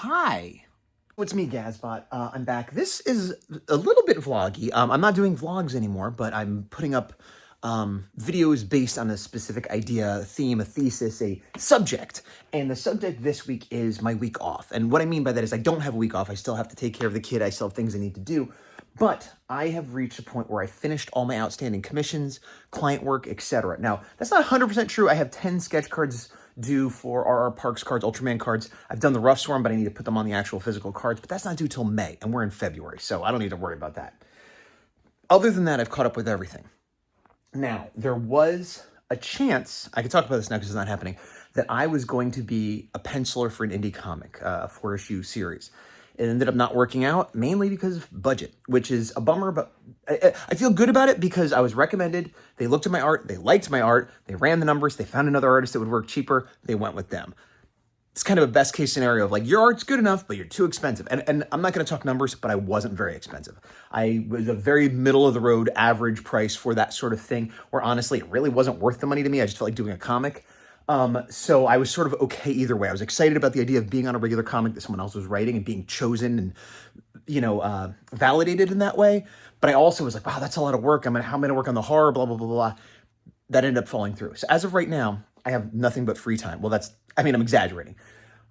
Hi. It's me, Gazbot. I'm back. This is a little bit vloggy. I'm not doing vlogs anymore, but I'm putting up videos based on a specific idea, a theme, a thesis, a subject. And the subject this week is my week off. And what I mean by that is I don't have a week off. I still have to take care of the kid. I still have things I need to do. But I have reached a point where I finished all my outstanding commissions, client work, etc. Now, that's not 100% true. I have 10 sketch cards due for RR Parks cards, Ultraman cards. I've done the rough swarm, but I need to put them on the actual physical cards. But that's not due till May, and we're in February, so I don't need to worry about that. Other than that, I've caught up with everything. Now, there was a chance, I can talk about this now because it's not happening, that I was going to be a penciler for an indie comic, a 4-issue series. It ended up not working out, mainly because of budget, which is a bummer, but I feel good about it because I was recommended. They looked at my art, they liked my art, they ran the numbers, they found another artist that would work cheaper, they went with them. It's kind of a best case scenario of like, your art's good enough, but you're too expensive. And I'm not going to talk numbers, but I wasn't very expensive. I was a very middle of the road average price for that sort of thing, where honestly, it really wasn't worth the money to me. I just felt like doing a comic. So I was sort of okay either way. I was excited about the idea of being on a regular comic that someone else was writing and being chosen and, validated in that way. But I also was like, wow, that's a lot of work. How am I going to work on the horror, blah, blah, blah, blah. That ended up falling through. So as of right now, I have nothing but free time. Well, I'm exaggerating.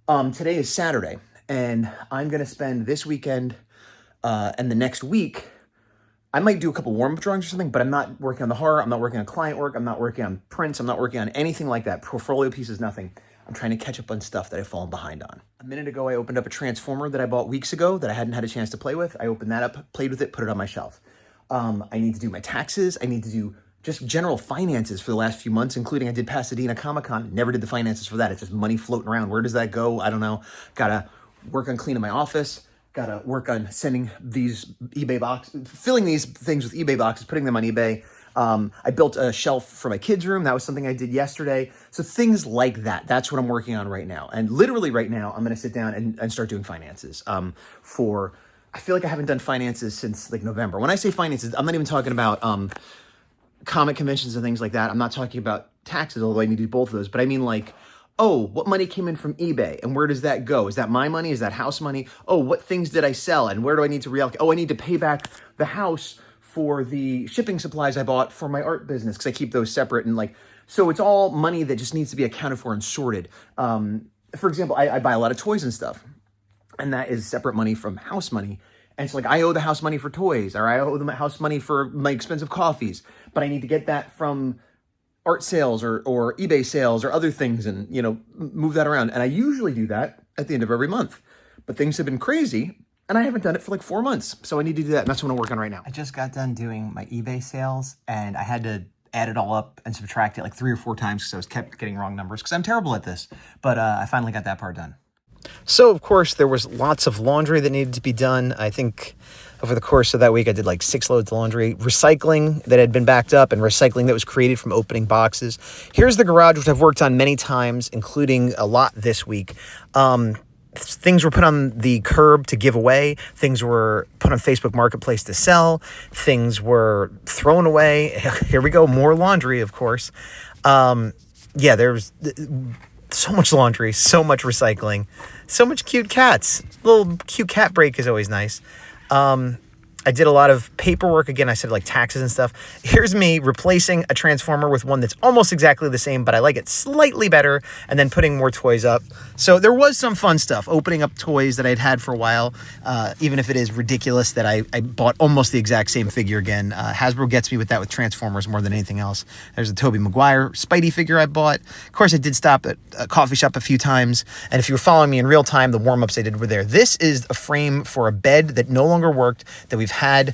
Today is Saturday, and I'm going to spend this weekend and the next week. I might do a couple warm-up drawings or something, but I'm not working on the horror. I'm not working on client work. I'm not working on prints. I'm not working on anything like that. Portfolio pieces, nothing. I'm trying to catch up on stuff that I've fallen behind on. A minute ago, I opened up a Transformer that I bought weeks ago that I hadn't had a chance to play with. I opened that up, played with it, put it on my shelf. I need to do my taxes. I need to do just general finances for the last few months, including I did Pasadena Comic-Con. Never did the finances for that. It's just money floating around. Where does that go? I don't know. Gotta work on cleaning my office. Gotta work on sending these eBay boxes, filling these things with eBay boxes, putting them on eBay. I built a shelf for my kids' room. That was something I did yesterday. So things like that. That's what I'm working on right now. And literally right now, I'm going to sit down and start doing finances I feel like I haven't done finances since like November. When I say finances, I'm not even talking about comic conventions and things like that. I'm not talking about taxes, although I need to do both of those. But I mean like, oh, what money came in from eBay and where does that go? Is that my money? Is that house money? Oh, what things did I sell and where do I need to reallocate? Oh, I need to pay back the house for the shipping supplies I bought for my art business because I keep those separate. And like, so it's all money that just needs to be accounted for and sorted. For example, I buy a lot of toys and stuff, and that is separate money from house money. And it's like, I owe the house money for toys, or I owe the house money for my expensive coffees, but I need to get that from art sales or eBay sales or other things and, move that around. And I usually do that at the end of every month. But things have been crazy, and I haven't done it for like 4 months. So I need to do that, and that's what I'm working on right now. I just got done doing my eBay sales, and I had to add it all up and subtract it like 3 or 4 times because I was kept getting wrong numbers because I'm terrible at this. But I finally got that part done. So, of course, there was lots of laundry that needed to be done. I think over the course of that week, I did like 6 loads of laundry, recycling that had been backed up, and recycling that was created from opening boxes. Here's the garage, which I've worked on many times, including a lot this week. Things were put on the curb to give away. Things were put on Facebook Marketplace to sell. Things were thrown away. Here we go. More laundry, of course. There's so much laundry, so much recycling, so much cute cats. A little cute cat break is always nice. I did a lot of paperwork. Again, I said like taxes and stuff. Here's me replacing a Transformer with one that's almost exactly the same, but I like it slightly better, and then putting more toys up. So there was some fun stuff, opening up toys that I'd had for a while, even if it is ridiculous that I bought almost the exact same figure again. Hasbro gets me with that with Transformers more than anything else. There's a Tobey Maguire Spidey figure I bought. Of course, I did stop at a coffee shop a few times, and if you were following me in real time, the warm-ups I did were there. This is a frame for a bed that no longer worked, that we've had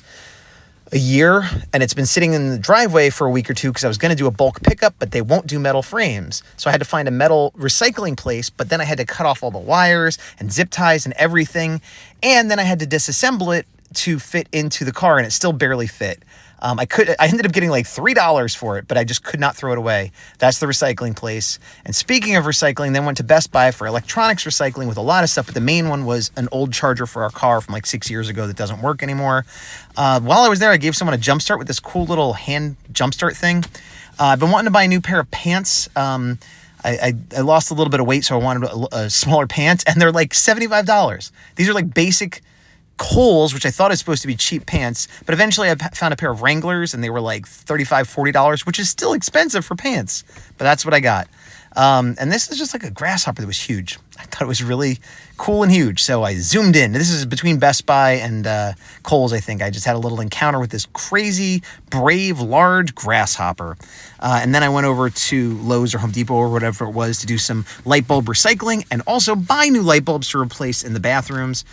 a year, and it's been sitting in the driveway for a week or two because I was going to do a bulk pickup, but they won't do metal frames. So I had to find a metal recycling place, but then I had to cut off all the wires and zip ties and everything. And then I had to disassemble it to fit into the car, and it still barely fit. I ended up getting like $3 for it, but I just could not throw it away. That's the recycling place. And speaking of recycling, then went to Best Buy for electronics recycling with a lot of stuff, but the main one was an old charger for our car from like 6 years ago that doesn't work anymore. While I was there, I gave someone a jump start with this cool little hand jump start thing. I've been wanting to buy a new pair of pants. I lost a little bit of weight, so I wanted a smaller pants, and they're like $75. These are like basic Kohl's, which I thought is supposed to be cheap pants, but eventually I found a pair of Wranglers, and they were like $35, $40, which is still expensive for pants, but that's what I got. And this is just like a grasshopper that was huge. I thought it was really cool and huge, so I zoomed in. This is between Best Buy and Kohl's, I think. I just had a little encounter with this crazy, brave, large grasshopper. And then I went over to Lowe's or Home Depot or whatever it was to do some light bulb recycling and also buy new light bulbs to replace in the bathrooms.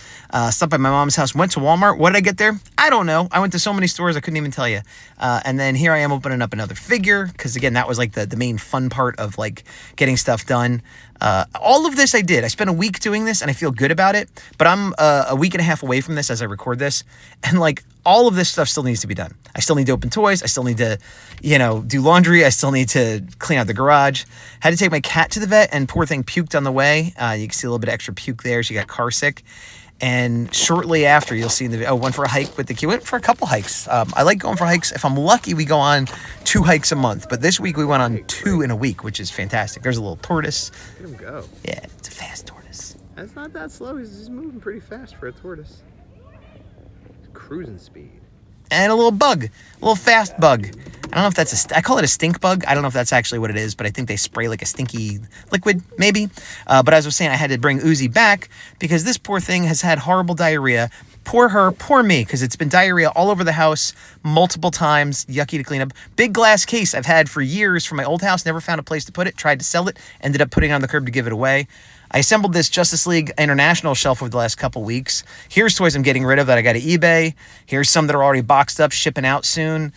Stopped by my mom's house, went to Walmart. What did I get there? I don't know. I went to so many stores I couldn't even tell you. And then here I am opening up another figure because, again, that was like the main fun part of like getting stuff done. All of this I did. I spent a week doing this and I feel good about it, but I'm a week and a half away from this as I record this. And like all of this stuff still needs to be done. I still need to open toys. I still need to, do laundry. I still need to clean out the garage. Had to take my cat to the vet and poor thing puked on the way. You can see a little bit of extra puke there. She got car sick. And shortly after, you'll see in the went for a hike with the kid. Went for a couple hikes. I like going for hikes. If I'm lucky, we go on 2 hikes a month. But this week we went on 2 in a week, which is fantastic. There's a little tortoise. Let him go. Yeah, it's a fast tortoise. That's not that slow. He's moving pretty fast for a tortoise. Cruising speed. And a little bug, a little fast bug. I don't know if that's I call it a stink bug. I don't know if that's actually what it is, but I think they spray like a stinky liquid, maybe. But as I was saying, I had to bring Uzi back because this poor thing has had horrible diarrhea. Poor her, poor me, because it's been diarrhea all over the house multiple times. Yucky to clean up. Big glass case I've had for years from my old house. Never found a place to put it. Tried to sell it. Ended up putting it on the curb to give it away. I assembled this Justice League International shelf over the last couple weeks. Here's toys I'm getting rid of that I got at eBay. Here's some that are already boxed up, shipping out soon.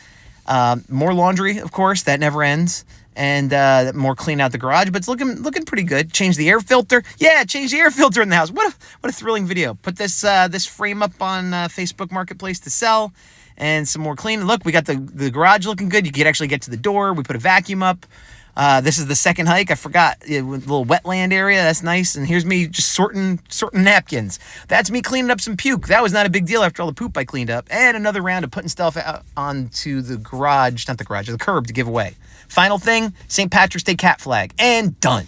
More laundry, of course, that never ends. And more clean out the garage, but it's looking pretty good. Change the air filter. Yeah, change the air filter in the house. What a thrilling video. Put this frame up on Facebook Marketplace to sell. And some more clean. Look, we got the garage looking good. You could actually get to the door. We put a vacuum up. This is the second hike. I forgot, a little wetland area. That's nice. And here's me just sorting napkins. That's me cleaning up some puke. That was not a big deal after all the poop I cleaned up. And another round of putting stuff out onto the garage, not the garage, the curb to give away. Final thing, St. Patrick's Day cat flag. And done.